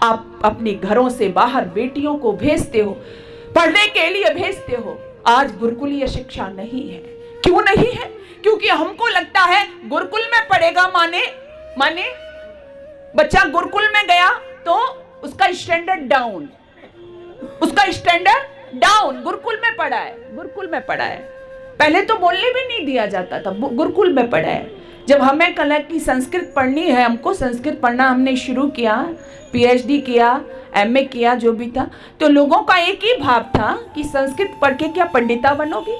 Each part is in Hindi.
आप अपने घरों से बाहर बेटियों को भेजते हो, पढ़ने के लिए भेजते हो। आज गुरुकुलीय शिक्षा नहीं है। क्यों नहीं है? क्योंकि हमको लगता है गुरुकुल में पढ़ेगा माने बच्चा गुरुकुल में गया तो उसका स्टैंडर्ड डाउन, गुरुकुल में पढ़ा है। पहले तो बोलने भी नहीं दिया जाता था, गुरुकुल में पढ़ा है। जब हमें कला की संस्कृत पढ़नी है, हमको संस्कृत पढ़ना हमने शुरू किया, पीएचडी किया, एमए किया, जो भी था, तो लोगों का एक ही भाव था कि संस्कृत पढ़ के क्या पंडिता बनोगे,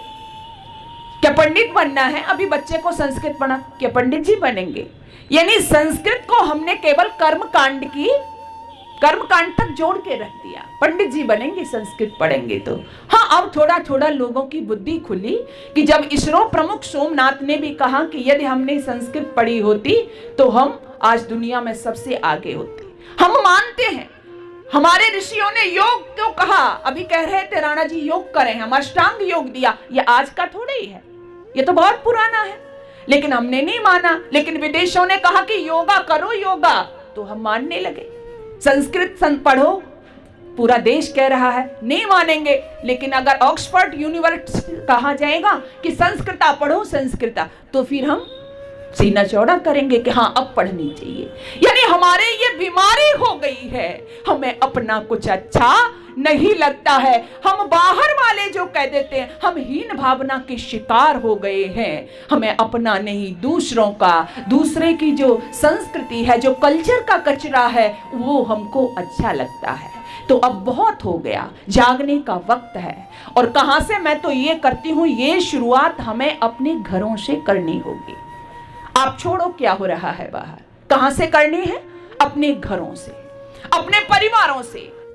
क्या पंडित बनना है? अभी बच्चे को संस्कृत पढ़ा, क्या पंडित जी बनेंगे? यानी संस्कृत को हमने केवल कर्मकांड तक जोड़ के रख दिया। पंडित जी बनेंगे संस्कृत पढ़ेंगे तो। हाँ, अब थोड़ा थोड़ा लोगों की बुद्धि खुली कि जब इसरो प्रमुख सोमनाथ ने भी कहा कि यदि हमने संस्कृत पढ़ी होती तो हम आज दुनिया में सबसे आगे होते। हम मानते हैं, हमारे ऋषियों ने योग क्यों कहा? अभी कह रहे थे राणा जी योग करें, हम अष्टांग योग दिया, ये आज का थोड़ा ही है, ये तो बहुत पुराना है, लेकिन हमने नहीं माना। लेकिन विदेशों ने कहा कि योगा करो, योगा, तो हम मानने लगे। संस्कृत पढ़ो, पूरा देश कह रहा है, नहीं मानेंगे। लेकिन अगर ऑक्सफोर्ड यूनिवर्सिटी कहा जाएगा कि संस्कृता पढ़ो संस्कृता, तो फिर हम सीना चौड़ा करेंगे कि हाँ अब पढ़नी चाहिए। यानी हमारे ये बीमारी हो गई है, हमें अपना कुछ अच्छा नहीं लगता है। हम बाहर वाले जो कह देते हैं, हम हीन भावना के शिकार हो गए हैं। हमें अपना नहीं, दूसरों का, दूसरे की जो संस्कृति है, जो कल्चर का कचरा है, वो हमको अच्छा लगता है। तो अब बहुत हो गया, जागने का वक्त है। और कहां से? मैं तो ये करती हूं, ये शुरुआत हमें अपने घरों से करनी होगी। आप छोड़ो क्या हो रहा है बाहर, कहां से करनी है? अपने घरों से, अपने परिवारों से।